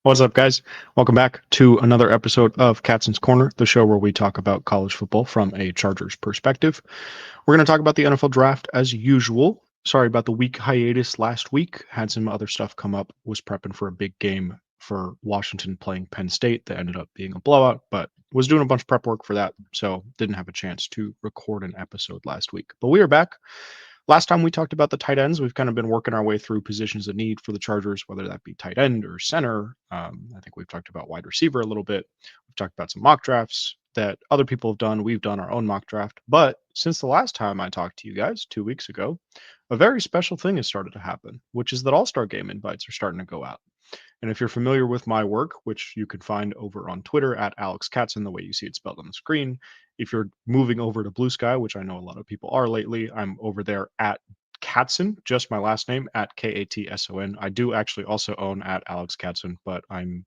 What's up, guys? Welcome back to another episode of Katson's Corner, the show where we talk about college football from a Chargers perspective. We're going to talk about the NFL draft as usual. Sorry about the week hiatus last week. Had some other stuff come up. Was prepping for a big game for Washington playing Penn State that ended up being a blowout, but was doing a bunch of prep work for that, so didn't have a chance to record an episode last week. But we are back. Last time we talked about the tight ends, we've kind of been working our way through positions of need for the Chargers, whether that be tight end or center. I think we've talked about wide receiver a little bit. We've talked about some mock drafts that other people have done. We've done our own mock draft. But since the last time I talked to you guys 2 weeks ago, a very special thing has started to happen, which is that All-Star Game invites are starting to go out. And if you're familiar with my work, which you can find over on Twitter at Alex Katson, the way you see it spelled on the screen, if you're moving over to Blue Sky, which I know a lot of people are lately, I'm over there at Katson, just my last name, at Katson. I do actually also own at Alex Katson, but I'm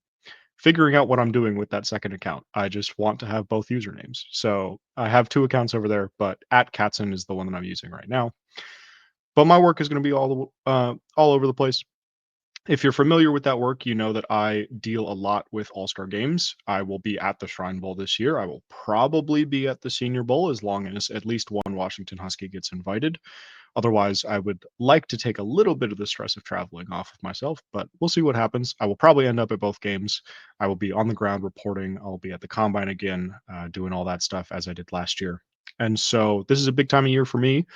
figuring out what I'm doing with that second account. I just want to have both usernames. So I have two accounts over there, but at Katson is the one that I'm using right now. But my work is going to be all over the place. If you're familiar with that work, you know that I deal a lot with All-Star games. I will be at the Shrine Bowl this year. I will probably be at the Senior Bowl as long as at least one Washington Husky gets invited. Otherwise, I would like to take a little bit of the stress of traveling off of myself, but we'll see what happens. I will probably end up at both games. I will be on the ground reporting. I'll be at the combine again, doing all that stuff as I did last year. And so this is a big time of year for me.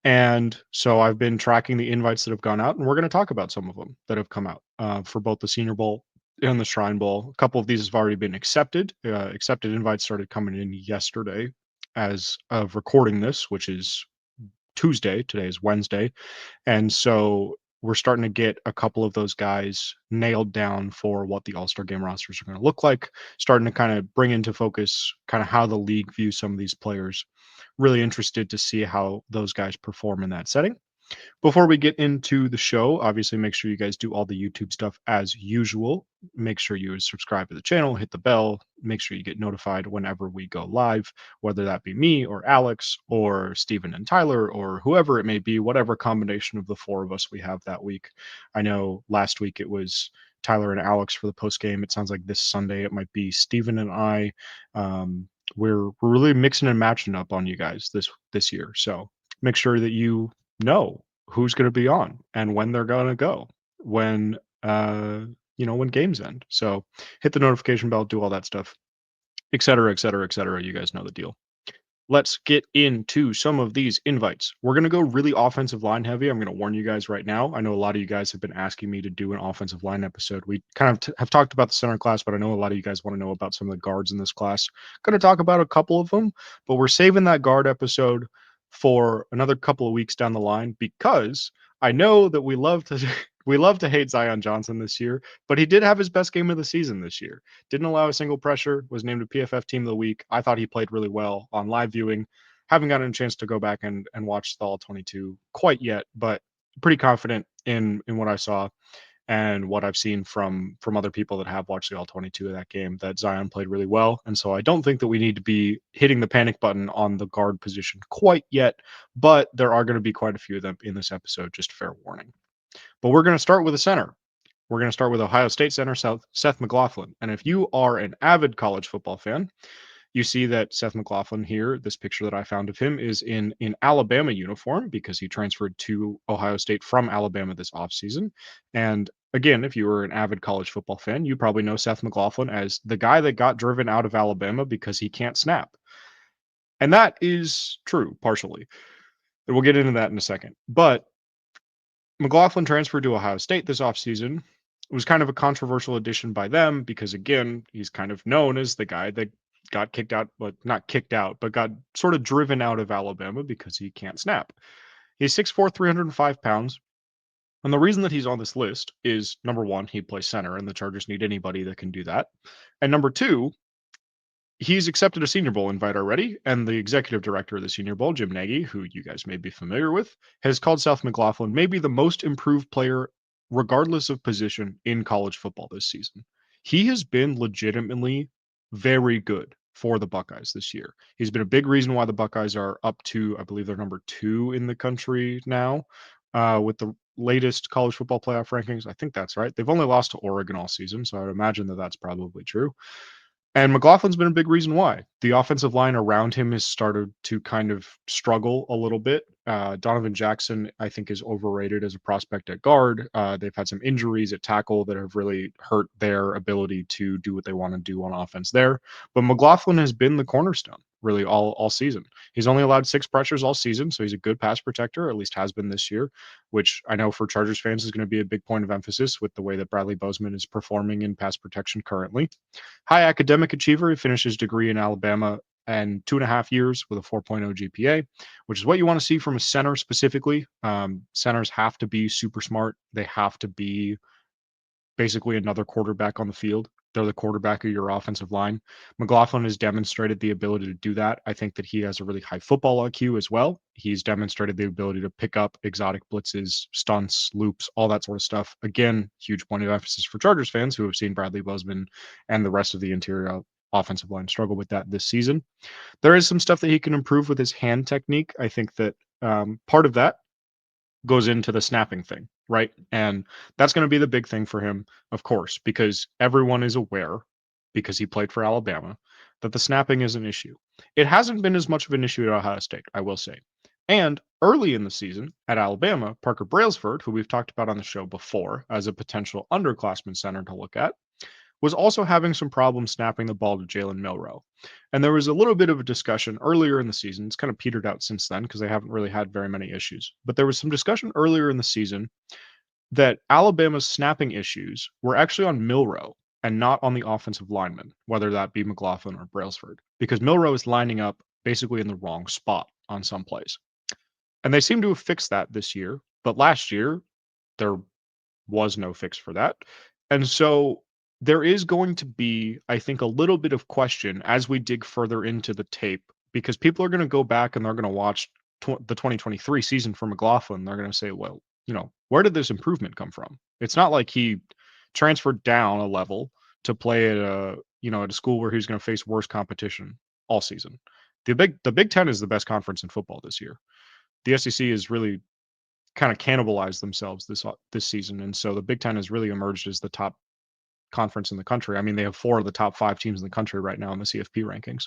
And so I've been tracking the invites that have gone out, and we're going to talk about some of them that have come out for both the Senior Bowl and the Shrine Bowl. A couple of these have already been accepted. Accepted invites started coming in yesterday as of recording this, which is Tuesday. Today is Wednesday. And so we're starting to get a couple of those guys nailed down for what the All-Star game rosters are going to look like, starting to kind of bring into focus kind of how the league views some of these players. Really interested to see how those guys perform in that setting. Before we get into the show, obviously make sure you guys do all the YouTube stuff as usual. Make sure you subscribe to the channel, hit the bell, make sure you get notified whenever we go live, whether that be me or Alex or Steven and Tyler or whoever it may be, whatever combination of the four of us we have that week. I know last week it was Tyler and Alex for the post game. It sounds like this Sunday it might be Steven and I. We're really mixing and matching up on you guys this year. So make sure that you know who's going to be on and when they're going to go when when games end. So hit the notification bell, do all that stuff, et cetera, et cetera, et cetera. You guys know the deal. Let's get into some of these invites. We're going to go really offensive line heavy. I'm going to warn you guys right now. I know a lot of you guys have been asking me to do an offensive line episode. We kind of have talked about the center class, but I know a lot of you guys want to know about some of the guards in this class. Going to talk about a couple of them, but we're saving that guard episode for another couple of weeks down the line because I know that we love to we love to hate Sai'vion Johnson this year, but he did have his best game of the season this year. Didn't allow a single pressure, was named a PFF Team of the Week. I thought he played really well on live viewing. Haven't gotten a chance to go back and watch the All-22 quite yet, but pretty confident in what I saw and what I've seen from other people that have watched the All-22 of that game, that Zion played really well. And so I don't think that we need to be hitting the panic button on the guard position quite yet, but there are going to be quite a few of them in this episode, just fair warning. But we're going to start with a center. We're going to start with Ohio State center Seth McLaughlin. And if you are an avid college football fan, you see that Seth McLaughlin here, this picture that I found of him, is in Alabama uniform because he transferred to Ohio State from Alabama this offseason. And again, if you were an avid college football fan, you probably know Seth McLaughlin as the guy that got driven out of Alabama because he can't snap. And that is true, partially. And we'll get into that in a second. But McLaughlin transferred to Ohio State this offseason. It was kind of a controversial addition by them because, again, he's kind of known as the guy that got kicked out, but not kicked out, but got sort of driven out of Alabama because he can't snap. He's 6'4", 305 pounds. And the reason that he's on this list is, number one, he plays center, and the Chargers need anybody that can do that. And number two, he's accepted a Senior Bowl invite already, and the executive director of the Senior Bowl, Jim Nagy, who you guys may be familiar with, has called Seth McLaughlin maybe the most improved player, regardless of position, in college football this season. He has been legitimately very good for the Buckeyes this year. He's been a big reason why the Buckeyes are up to, I believe they're number 2 in the country now, with the latest college football playoff rankings. I think that's right. They've only lost to Oregon all season, so I would imagine that that's probably true. And McLaughlin's been a big reason why. The offensive line around him has started to kind of struggle a little bit. Donovan Jackson, I think, is overrated as a prospect at guard. They've had some injuries at tackle that have really hurt their ability to do what they want to do on offense there. But McLaughlin has been the cornerstone really all season. He's only allowed 6 pressures all season, so he's a good pass protector, or at least has been this year, which I know for Chargers fans is going to be a big point of emphasis with the way that Bradley Bozeman is performing in pass protection currently. High academic achiever. He finished his degree in Alabama in 2.5 years with a 4.0 GPA, which is what you want to see from a center specifically. Centers have to be super smart. They have to be basically another quarterback on the field. They're the quarterback of your offensive line. McLaughlin has demonstrated the ability to do that. I think that he has a really high football IQ as well. He's demonstrated the ability to pick up exotic blitzes, stunts, loops, all that sort of stuff. Again, huge point of emphasis for Chargers fans who have seen Bradley Bozeman and the rest of the interior offensive line struggle with that this season. There is some stuff that he can improve with his hand technique. I think that part of that goes into the snapping thing, right? And that's going to be the big thing for him, of course, because everyone is aware, because he played for Alabama, that the snapping is an issue. It hasn't been as much of an issue at Ohio State, I will say. And early in the season at Alabama, Parker Brailsford, who we've talked about on the show before as a potential underclassman center to look at, was also having some problems snapping the ball to Jalen Milroe. And there was a little bit of a discussion earlier in the season. It's kind of petered out since then because they haven't really had very many issues. But there was some discussion earlier in the season that Alabama's snapping issues were actually on Milroe and not on the offensive lineman, whether that be McLaughlin or Brailsford, because Milroe is lining up basically in the wrong spot on some plays. And they seem to have fixed that this year. But last year, there was no fix for that. And so there is going to be, I think, a little bit of question as we dig further into the tape, because people are going to go back and they're going to watch the 2023 season for McLaughlin. They're going to say, well, where did this improvement come from? It's not like he transferred down a level to play at a school where he's going to face worse competition all season. The Big Ten is the best conference in football this year. The SEC is really kind of cannibalized themselves this season, and so the Big Ten has really emerged as the top conference in the country. I mean, they have 4 of the top 5 teams in the country right now in the CFP rankings,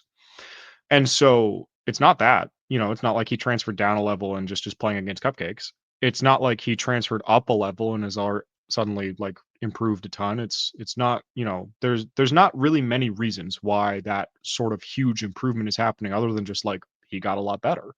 and so it's not that it's not like he transferred down a level and just is playing against cupcakes. It's not like he transferred up a level and is suddenly like improved a ton. It's not there's not really many reasons why that sort of huge improvement is happening other than just like he got a lot better.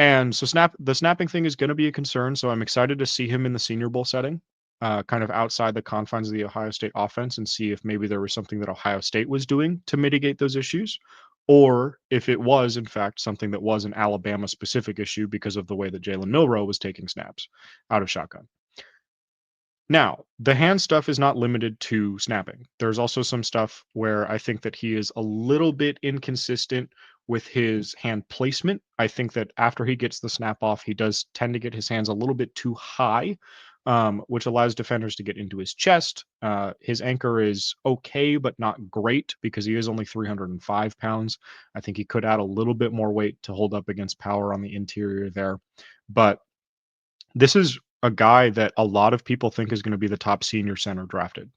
And so the snapping thing is going to be a concern. So I'm excited to see him in the Senior Bowl setting, kind of outside the confines of the Ohio State offense, and see if maybe there was something that Ohio State was doing to mitigate those issues, or if it was in fact something that was an Alabama specific issue because of the way that Jalen Milroe was taking snaps out of shotgun. Now, the hand stuff is not limited to snapping. There's also some stuff where I think that he is a little bit inconsistent with his hand placement. I think that after he gets the snap off, he does tend to get his hands a little bit too high, which allows defenders to get into his chest. His anchor is okay, but not great because he is only 305 pounds. I think he could add a little bit more weight to hold up against power on the interior there. But this is a guy that a lot of people think is going to be the top senior center drafted.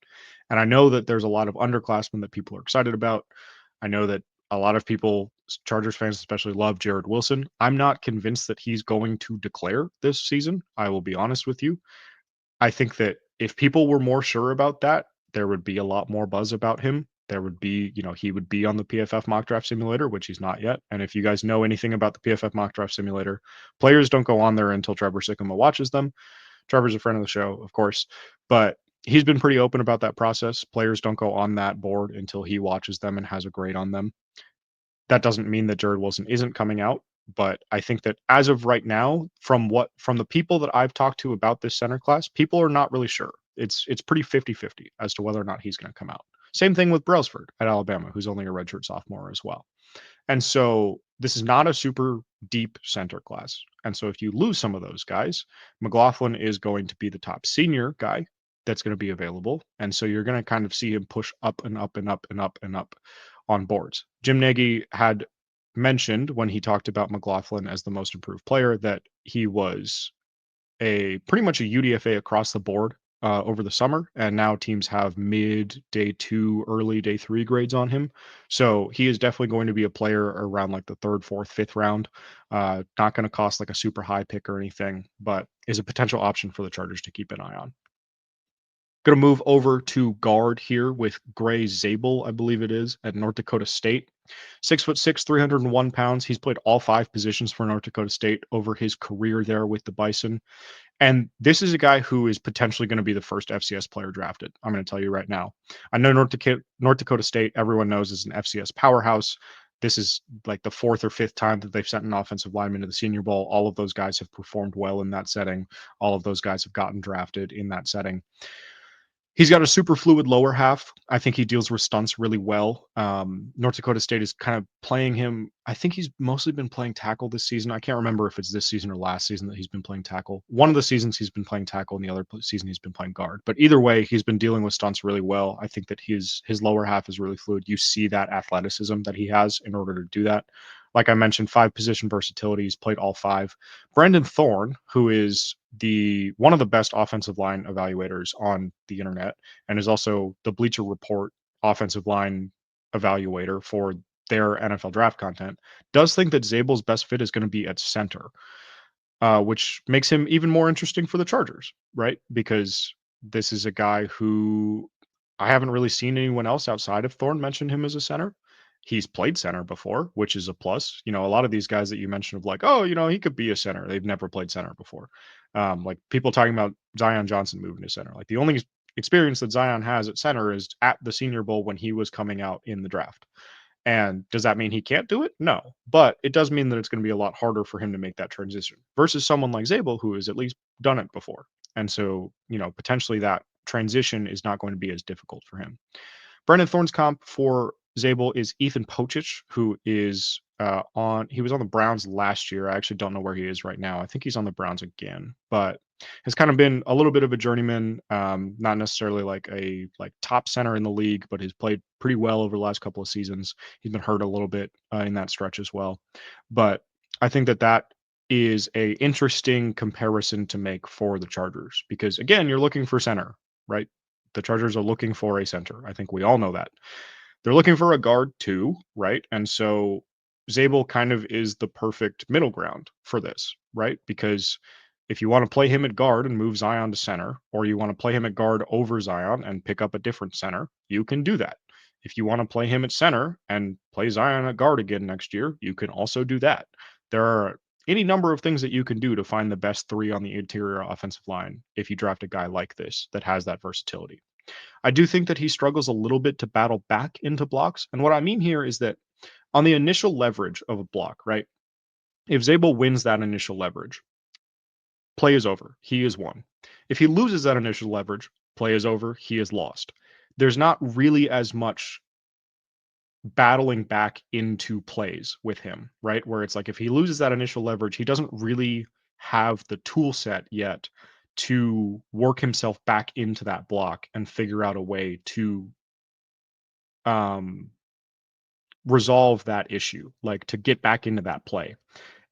And I know that there's a lot of underclassmen that people are excited about. I know that a lot of people, Chargers fans especially, love Jared Wilson. I'm not convinced that he's going to declare this season. I will be honest with you. I think that if people were more sure about that, there would be a lot more buzz about him. There would be, he would be on the PFF mock draft simulator, which he's not yet. And if you guys know anything about the PFF mock draft simulator, players don't go on there until Trevor Sikkema watches them. Trevor's a friend of the show, of course, but he's been pretty open about that process. Players don't go on that board until he watches them and has a grade on them. That doesn't mean that Jared Wilson isn't coming out, but I think that as of right now, from the people that I've talked to about this center class, people are not really sure. It's pretty 50-50 as to whether or not he's going to come out. Same thing with Brailsford at Alabama, who's only a redshirt sophomore as well. And so this is not a super deep center class. And so if you lose some of those guys, McLaughlin is going to be the top senior guy that's going to be available. And so you're going to kind of see him push up and up and up and up and up on boards. Jim Nagy had mentioned when he talked about McLaughlin as the most improved player that he was pretty much a UDFA across the board over the summer, and now teams have mid day 2, early day 3 grades on him. So he is definitely going to be a player around like the 3rd, 4th, 5th round. Not going to cost like a super high pick or anything, but is a potential option for the Chargers to keep an eye on. Going to move over to guard here with Grey Zabel, I believe it is, at North Dakota State. 6'6", 301 pounds. He's played all 5 positions for North Dakota State over his career there with the Bison. And this is a guy who is potentially going to be the first FCS player drafted. I'm going to tell you right now. I know North Dakota State, everyone knows, is an FCS powerhouse. This is like the 4th or 5th time that they've sent an offensive lineman to the Senior Bowl. All of those guys have performed well in that setting. All of those guys have gotten drafted in that setting. He's got a super fluid lower half. I think he deals with stunts really well. North Dakota State is kind of playing him. I think he's mostly been playing tackle this season. I can't remember if it's this season or last season that he's been playing tackle. One of the seasons he's been playing tackle, and the other season he's been playing guard. But either way, he's been dealing with stunts really well. I think that his lower half is really fluid. You see that athleticism that he has in order to do that. Like I mentioned, 5 position versatility. He's played all 5. Brendan Thorne, who is one of the best offensive line evaluators on the internet, and is also the Bleacher Report offensive line evaluator for their NFL draft content, does think that Zabel's best fit is going to be at center, which makes him even more interesting for the Chargers, right? Because this is a guy who I haven't really seen anyone else outside of Thorne mention him as a center. He's played center before, which is a plus. A lot of these guys that you mentioned of like, oh, he could be a center. They've never played center before. Like people talking about Zion Johnson moving to center. Like the only experience that Zion has at center is at the Senior Bowl when he was coming out in the draft. And does that mean he can't do it? No. But it does mean that it's going to be a lot harder for him to make that transition versus someone like Zabel, who has at least done it before. And so, potentially that transition is not going to be as difficult for him. Brendan Thorne's comp for Zabel is Ethan Pochich, who is he was on the Browns last year. I actually don't know where he is right now. I think he's on the Browns again, but has kind of been a little bit of a journeyman, not necessarily like a top center in the league, but has played pretty well over the last couple of seasons. He's been hurt a little bit in that stretch as well. But I think that is a interesting comparison to make for the Chargers because, again, you're looking for center, right? The Chargers are looking for a center. I think we all know that. They're looking for a guard too, right? And so Zabel kind of is the perfect middle ground for this, right? Because if you want to play him at guard and move Zion to center, or you want to play him at guard over Zion and pick up a different center, you can do that. If you want to play him at center and play Zion at guard again next year, you can also do that. There are any number of things that you can do to find the best 3 on the interior offensive line if you draft a guy like this that has that versatility. I do think that he struggles a little bit to battle back into blocks. And what I mean here is that on the initial leverage of a block, right? If Zabel wins that initial leverage, play is over. He is won. If he loses that initial leverage, play is over. He is lost. There's not really as much battling back into plays with him, right? Where it's like if he loses that initial leverage, he doesn't really have the tool set yet to work himself back into that block and figure out a way to resolve that issue, like to get back into that play.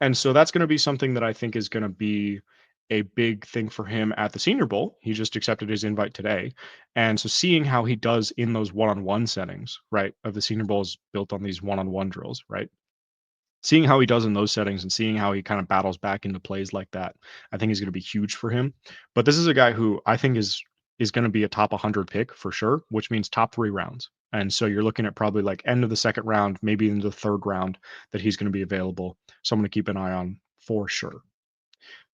And so that's going to be something that I think is going to be a big thing for him at the Senior Bowl. He just accepted his invite today. And so seeing how he does in those one-on-one settings, right, of the Senior Bowl is built on these one-on-one drills, right? Seeing how he does in those settings and seeing how he kind of battles back into plays like that, I think is going to be huge for him. But this is a guy who I think is going to be a top 100 pick for sure, which means top 3 rounds. And so you're looking at probably like end of the 2nd round, maybe into the 3rd round that he's going to be available. Someone to keep an eye on for sure.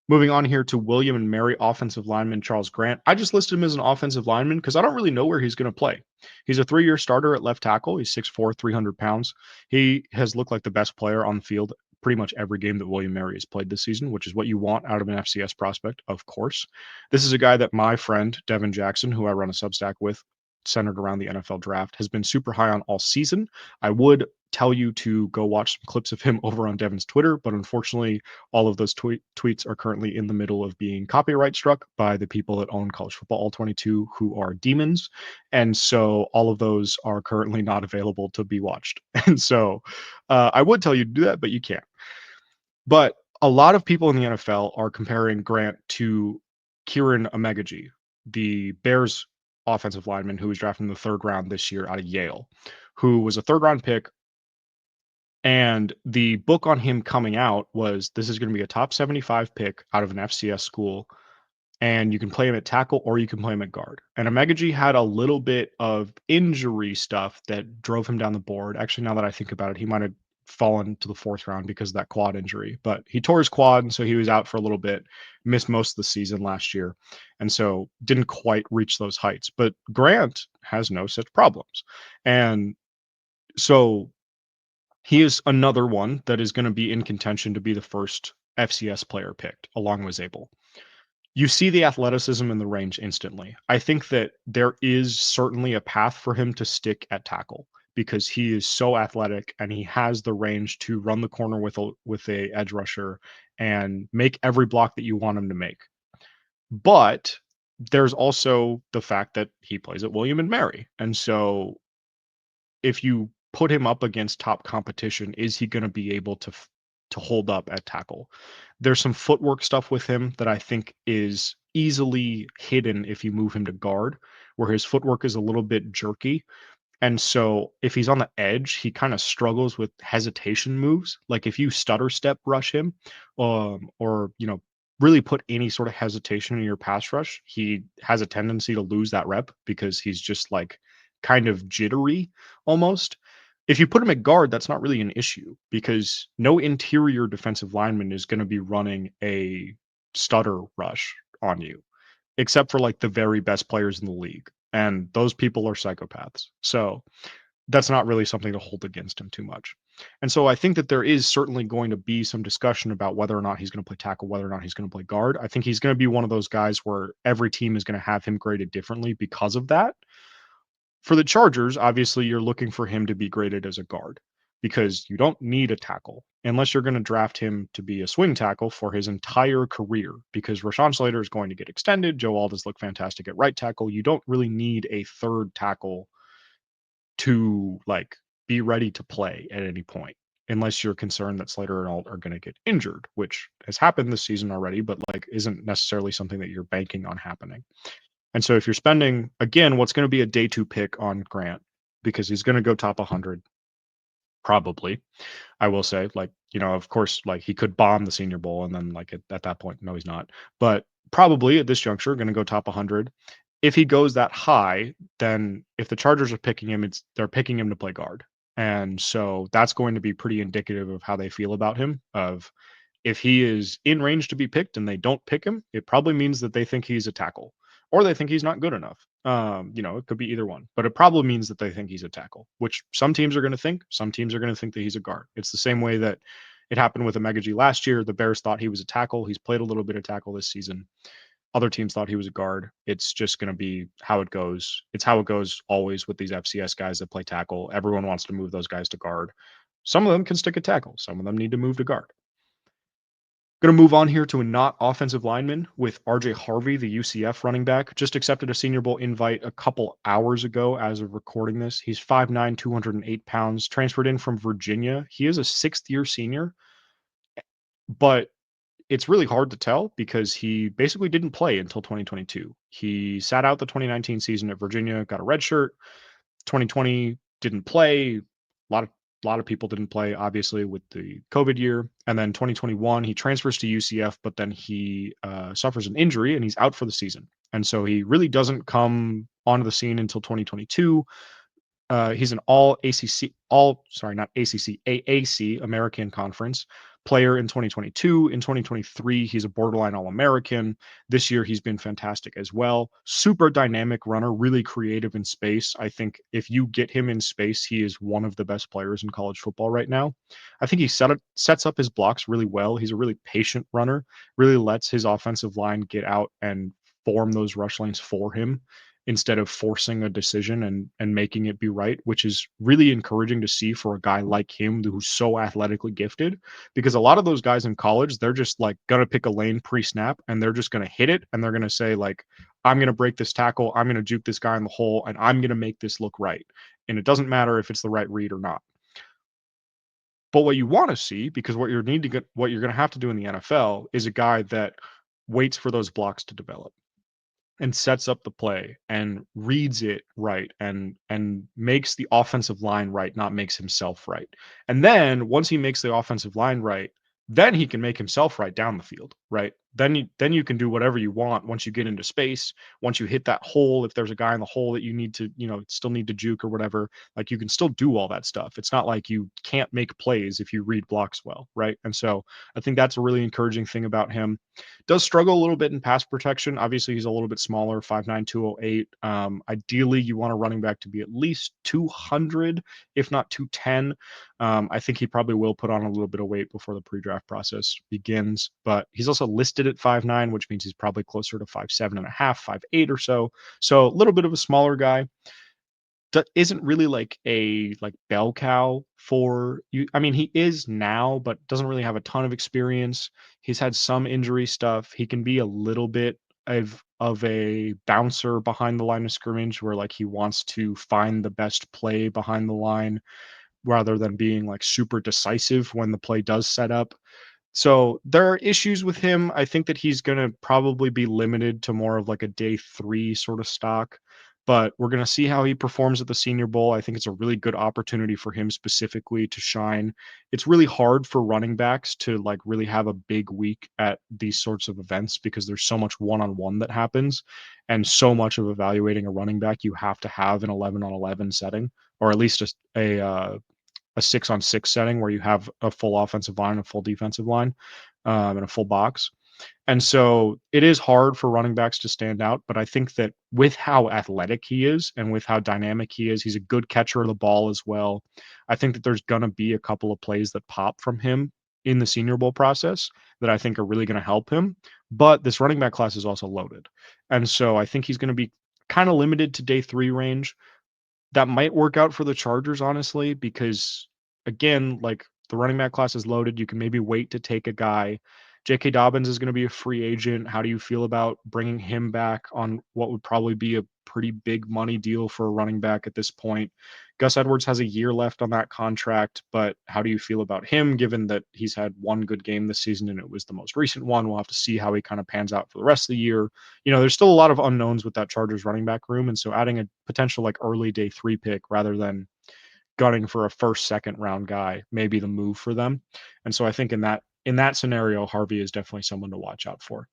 Moving on here to William and Mary offensive lineman Charles Grant. I just listed him as an offensive lineman because I don't really know where he's going to play. He's a 3-year starter at left tackle. He's 6'4", 300 pounds. He has looked like the best player on the field pretty much every game that William Mary has played this season, which is what you want out of an FCS prospect, of course. This is a guy that my friend, Devin Jackson, who I run a Substack with, centered around the NFL draft, has been super high on all season. I would tell you to go watch some clips of him over on Devin's Twitter, but unfortunately, all of those tweets are currently in the middle of being copyright struck by the people that own College Football All 22, who are demons. And so all of those are currently not available to be watched. And so I would tell you to do that, but you can't. But a lot of people in the NFL are comparing Grant to Kieran Omegaji, the Bears offensive lineman who was drafted in the 3rd round this year out of Yale, who was a 3rd round pick. And the book on him coming out was this is going to be a top 75 pick out of an FCS school, and you can play him at tackle or you can play him at guard. And Omegaji had a little bit of injury stuff that drove him down the board. Actually, now that I think about it, he might have fallen to the 4th round because of that quad injury, but he tore his quad, and so he was out for a little bit, missed most of the season last year, and so didn't quite reach those heights. But Grant has no such problems. And so he is another one that is going to be in contention to be the first FCS player picked along with Zabel. You see the athleticism in the range instantly. I think that there is certainly a path for him to stick at tackle because he is so athletic and he has the range to run the corner with a edge rusher and make every block that you want him to make. But there's also the fact that he plays at William and Mary. And so if you put him up against top competition, is he going to be able to hold up at tackle? There's some footwork stuff with him that I think is easily hidden if you move him to guard, where his footwork is a little bit jerky. And so if he's on the edge, he kind of struggles with hesitation moves. Like if you stutter step rush him, or really put any sort of hesitation in your pass rush, he has a tendency to lose that rep because he's just like kind of jittery almost. If you put him at guard, that's not really an issue because no interior defensive lineman is going to be running a stutter rush on you, except for like the very best players in the league. And those people are psychopaths. So that's not really something to hold against him too much. And so I think that there is certainly going to be some discussion about whether or not he's going to play tackle, whether or not he's going to play guard. I think he's going to be one of those guys where every team is going to have him graded differently because of that. For the Chargers, obviously, you're looking for him to be graded as a guard because you don't need a tackle unless you're going to draft him to be a swing tackle for his entire career because Rashawn Slater is going to get extended. Joe Aldis looked fantastic at right tackle. You don't really need a 3rd tackle to like be ready to play at any point unless you're concerned that Slater and Alt are going to get injured, which has happened this season already, but like isn't necessarily something that you're banking on happening. And so if you're spending, again, what's going to be a day 2 pick on Grant, because he's going to go top 100, probably, I will say, like, of course, like he could bomb the Senior Bowl and then like at that point, no, he's not. But probably at this juncture, going to go top 100. If he goes that high, then if the Chargers are picking him, they're picking him to play guard. And so that's going to be pretty indicative of how they feel about him, of if he is in range to be picked and they don't pick him, it probably means that they think he's a tackle or they think he's not good enough. It could be either one, but it probably means that they think he's a tackle, which some teams are going to think. Some teams are going to think that he's a guard. It's the same way that it happened with Omegaji last year. The Bears thought he was a tackle. He's played a little bit of tackle this season. Other teams thought he was a guard. It's just going to be how it goes. It's how it goes always with these FCS guys that play tackle. Everyone wants to move those guys to guard. Some of them can stick at tackle. Some of them need to move to guard. Going to move on here to a not offensive lineman with RJ Harvey, the UCF running back. Just accepted a Senior Bowl invite a couple hours ago as of recording this. He's 5'9", 208 pounds, transferred in from Virginia. He is a 6th-year senior, but it's really hard to tell because he basically didn't play until 2022. He sat out the 2019 season at Virginia, got a red shirt. 2020 didn't play. A lot of people didn't play, obviously, with the COVID year. And then 2021, he transfers to UCF, but then he suffers an injury and he's out for the season. And so he really doesn't come onto the scene until 2022. He's an all ACC, not ACC, AAC, American Conference player in 2022. In 2023, he's a borderline All-American. This year, he's been fantastic as well. Super dynamic runner, really creative in space. I think if you get him in space, he is one of the best players in college football right now. I think he sets up his blocks really well. He's a really patient runner, really lets his offensive line get out and form those rush lanes for him instead of forcing a decision and making it be right, which is really encouraging to see for a guy like him who's so athletically gifted. Because a lot of those guys in college, they're just like gonna pick a lane pre-snap and they're just gonna hit it and they're gonna say like, I'm gonna break this tackle, I'm gonna juke this guy in the hole, and I'm gonna make this look right. And it doesn't matter if it's the right read or not. But what you want to see, because what you're going to have to do in the NFL is a guy that waits for those blocks to develop and sets up the play and reads it right and makes the offensive line right, not makes himself right. And then once he makes the offensive line right, then he can make himself right down the field, right? Then you can do whatever you want once you get into space, once you hit that hole, if there's a guy in the hole that you need to, still need to juke or whatever, like you can still do all that stuff. It's not like you can't make plays if you read blocks well, right? And so I think that's a really encouraging thing about him. Does struggle a little bit in pass protection. Obviously, he's a little bit smaller, 5'9", 208. Ideally, you want a running back to be at least 200, if not 210. I think he probably will put on a little bit of weight before the pre-draft process begins, but he's also listed at 5'9", which means he's probably closer to 5'7" and a half, 5'8" or so. So a little bit of a smaller guy. Isn't really like a bell cow for you. I mean, he is now, but doesn't really have a ton of experience. He's had some injury stuff. He can be a little bit of a bouncer behind the line of scrimmage where like he wants to find the best play behind the line rather than being like super decisive when the play does set up. So there are issues with him. I think that he's going to probably be limited to more of like a day 3 sort of stock, but we're going to see how he performs at the Senior Bowl. I think it's a really good opportunity for him specifically to shine. It's really hard for running backs to like really have a big week at these sorts of events because there's so much one-on-one that happens and so much of evaluating a running back you have to have an 11-on-11 setting, or at least a 6-on-6 setting where you have a full offensive line, a full defensive line, and a full box. And so it is hard for running backs to stand out, but I think that with how athletic he is and with how dynamic he is, he's a good catcher of the ball as well. I think that there's going to be a couple of plays that pop from him in the Senior Bowl process that I think are really going to help him. But this running back class is also loaded. And so I think he's going to be kind of limited to day 3 range. That might work out for the Chargers, honestly, because again, like the running back class is loaded. You can maybe wait to take a guy. J.K. Dobbins is going to be a free agent. How do you feel about bringing him back on what would probably be a pretty big money deal for a running back at this point? Gus Edwards has a year left on that contract, but how do you feel about him given that he's had one good game this season and it was the most recent one? We'll have to see how he kind of pans out for the rest of the year. There's still a lot of unknowns with that Chargers running back room. And so adding a potential like early day 3 pick rather than gunning for a first, second round guy may be the move for them. And so I think in that scenario, Harvey is definitely someone to watch out for.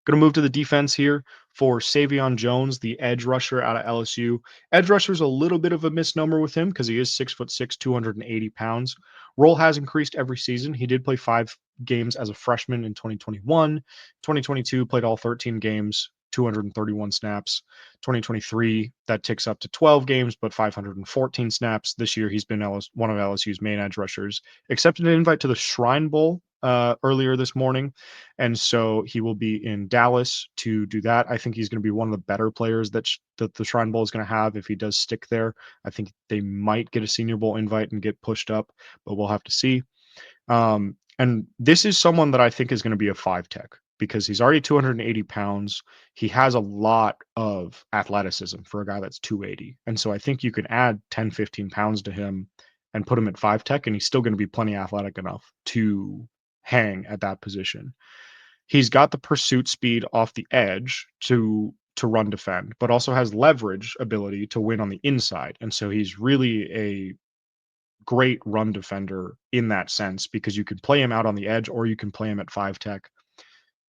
Going to move to the defense here for Sai'vion Jones, the edge rusher out of LSU. Edge rusher is a little bit of a misnomer with him because he is 6'6", 280 pounds. Role has increased every season. He did play 5 games as a freshman in 2021. 2022 played all 13 games, 231 snaps. 2023 that ticks up to 12 games, but 514 snaps. This year he's been one of LSU's main edge rushers. Accepted an invite to the Shrine Bowl earlier this morning. And so he will be in Dallas to do that. I think he's going to be one of the better players that the Shrine Bowl is going to have if he does stick there. I think they might get a Senior Bowl invite and get pushed up, but we'll have to see. And this is someone that I think is going to be a 5 tech because he's already 280 pounds. He has a lot of athleticism for a guy that's 280. And so I think you can add 10, 15 pounds to him and put him at 5 tech, and he's still going to be plenty athletic enough to hang at that position. He's got the pursuit speed off the edge to run defend, but also has leverage ability to win on the inside. And so he's really a great run defender in that sense because you can play him out on the edge or you can play him at 5 tech.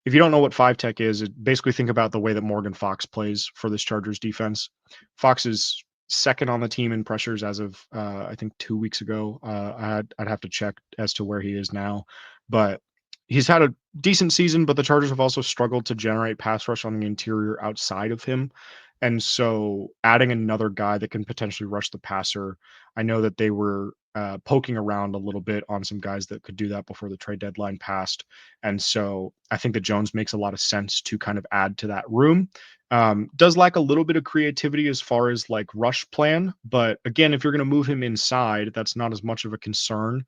If you don't know what 5 tech is, basically think about the way that Morgan Fox plays for this Chargers defense. Fox is second on the team in pressures as of I think 2 weeks ago. I'd have to check as to where he is now, but he's had a decent season. But the Chargers have also struggled to generate pass rush on the interior outside of him, and so adding another guy that can potentially rush the passer. I know that they were poking around a little bit on some guys that could do that before the trade deadline passed. And so I think that Jones makes a lot of sense to kind of add to that room. Does lack a little bit of creativity as far as like rush plan. But again, if you're going to move him inside, that's not as much of a concern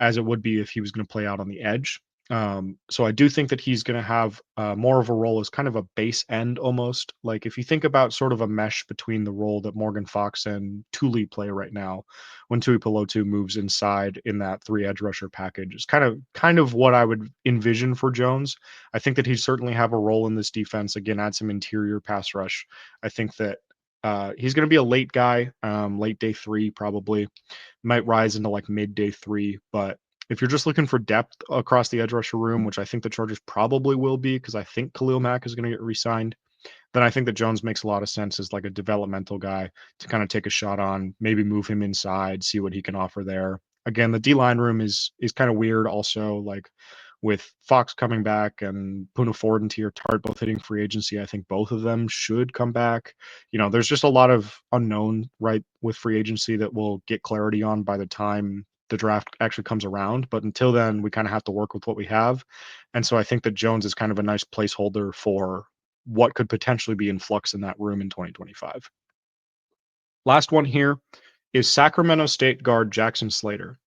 as it would be if he was going to play out on the edge. So I do think that he's going to have more of a role as kind of a base end almost. Like if you think about sort of a mesh between the role that Morgan Fox and Tuli play right now, when Tui Pelotu moves inside in that three edge rusher package, it's kind of what I would envision for Jones. I think that he'd certainly have a role in this defense. Again, add some interior pass rush. I think that he's going to be a late guy, late day 3 probably. Might rise into like mid day 3, but if you're just looking for depth across the edge rusher room, which I think the Chargers probably will be, because I think Khalil Mack is going to get re-signed, then I think that Jones makes a lot of sense as like a developmental guy to kind of take a shot on, maybe move him inside, see what he can offer there. Again, the D line room is kind of weird also, like with Fox coming back and Puna Ford and Tier Tart both hitting free agency. I think both of them should come back. There's just a lot of unknown right with free agency that we'll get clarity on by the time the draft actually comes around. But until then, we kind of have to work with what we have. And so I think that Jones is kind of a nice placeholder for what could potentially be in flux in that room in 2025. Last one here is Sacramento State guard Jackson Slater.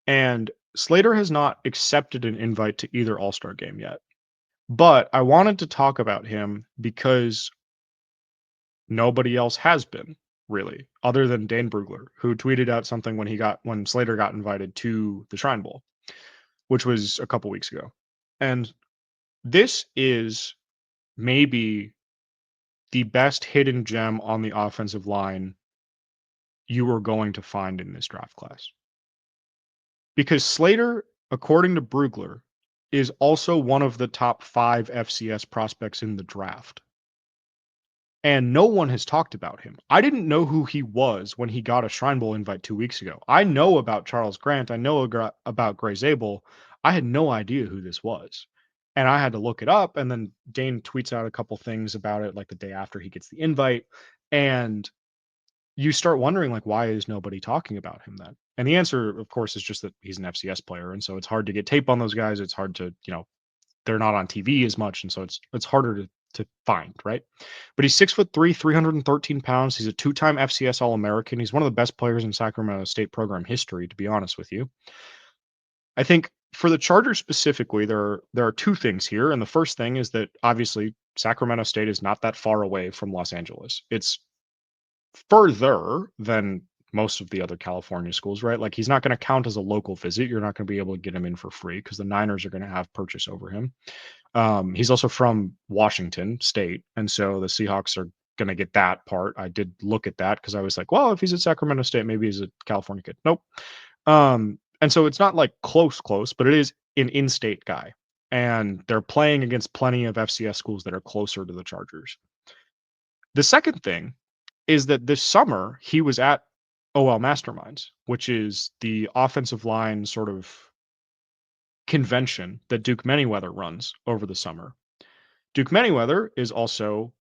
And Slater has not accepted an invite to either All-Star game yet. But I wanted to talk about him because nobody else has been really, other than Dan Brugler, who tweeted out something when Slater got invited to the Shrine Bowl, which was a couple weeks ago. And this is maybe the best hidden gem on the offensive line you are going to find in this draft class. Because Slater, according to Brugler, is also one of the top 5 FCS prospects in the draft. And no one has talked about him. I didn't know who he was when he got a Shrine Bowl invite 2 weeks ago. I know about Charles Grant. I know about Grey Zabel. I had no idea who this was. And I had to look it up. And then Dane tweets out a couple things about it like the day after he gets the invite. And you start wondering, like, why is nobody talking about him then? And the answer, of course, is just that he's an FCS player. And so it's hard to get tape on those guys. It's hard to, they're not on TV as much. And so it's harder to find, right? But he's 6'3", 313 pounds. He's a 2-time FCS All-American. He's one of the best players in Sacramento State program history, to be honest with you. I think for the Chargers specifically, there are 2 things here. And the first thing is that obviously Sacramento State is not that far away from Los Angeles. It's further than most of the other California schools, right? Like he's not going to count as a local visit. You're not going to be able to get him in for free because the Niners are going to have purchase over him. He's also from Washington State, and so the Seahawks are going to get that part. I did look at that because I was like, well, if he's at Sacramento State, maybe he's a California kid. Nope. And so it's not like close, but it is an in-state guy, and they're playing against plenty of FCS schools that are closer to the Chargers. The second thing is that this summer he was at OL Masterminds, which is the offensive line sort of convention that Duke Manyweather runs over the summer. Duke Manyweather is also,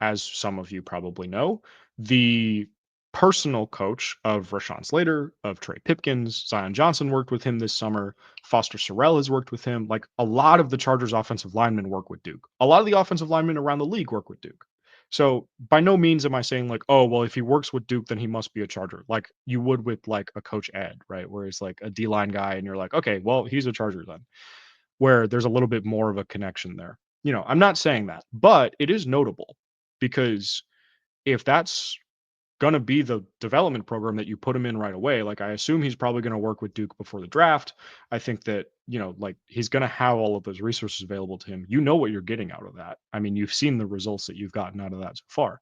as some of you probably know, the personal coach of Rashawn Slater, of Trey Pipkins. Zion Johnson worked with him this summer. Foster Sorrell has worked with him. Like a lot of the Chargers offensive linemen work with Duke. A lot of the offensive linemen around the league work with Duke. So by no means am I saying like, oh, well, if he works with Duke, then he must be a Charger. Like you would with like a Coach Ed, right? Where he's like a D-line guy and you're like, okay, well, he's a Charger then. Where there's a little bit more of a connection there. I'm not saying that, but it is notable because if that's going to be the development program that you put him in right away, like I assume he's probably going to work with Duke before the draft. I think that, like he's going to have all of those resources available to him. You know what you're getting out of that. I mean, you've seen the results that you've gotten out of that so far.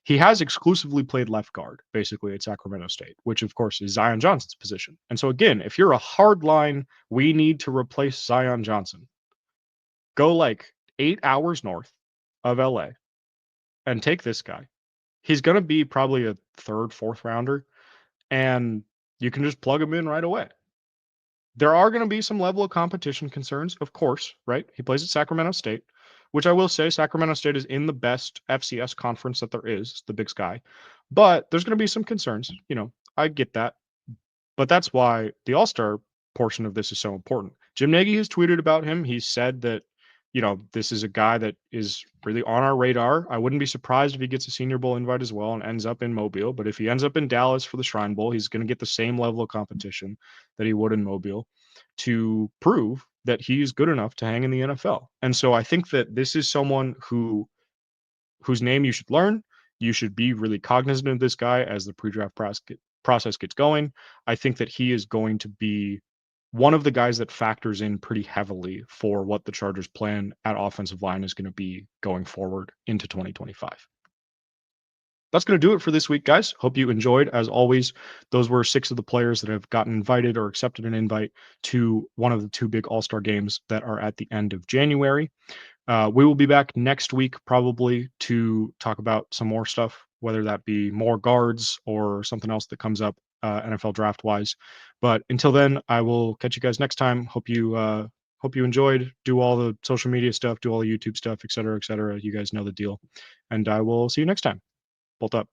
He has exclusively played left guard, basically, at Sacramento State, which, of course, is Zion Johnson's position. And so, again, if you're a hard line, we need to replace Zion Johnson, go like 8 hours north of LA and take this guy. He's going to be probably a 3rd, 4th rounder, and you can just plug him in right away. There are going to be some level of competition concerns, of course, right? He plays at Sacramento State, which I will say Sacramento State is in the best FCS conference that there is, the Big Sky. But there's going to be some concerns. I get that. But that's why the All-Star portion of this is so important. Jim Nagy has tweeted about him. He said that, this is a guy that is really on our radar. I wouldn't be surprised if he gets a Senior Bowl invite as well and ends up in Mobile. But if he ends up in Dallas for the Shrine Bowl, he's going to get the same level of competition that he would in Mobile to prove that he's good enough to hang in the NFL. And so I think that this is someone whose name you should learn. You should be really cognizant of this guy as the pre-draft process gets going. I think that he is going to be one of the guys that factors in pretty heavily for what the Chargers' plan at offensive line is going to be going forward into 2025. That's going to do it for this week, guys. Hope you enjoyed. As always, those were 6 of the players that have gotten invited or accepted an invite to one of the 2 big All-Star games that are at the end of January. We will be back next week probably to talk about some more stuff, whether that be more guards or something else that comes up NFL draft wise. But until then, I will catch you guys next time. Hope you enjoyed. Do all the social media stuff, do all the YouTube stuff, et cetera, et cetera. You guys know the deal. And I will see you next time. Bolt up.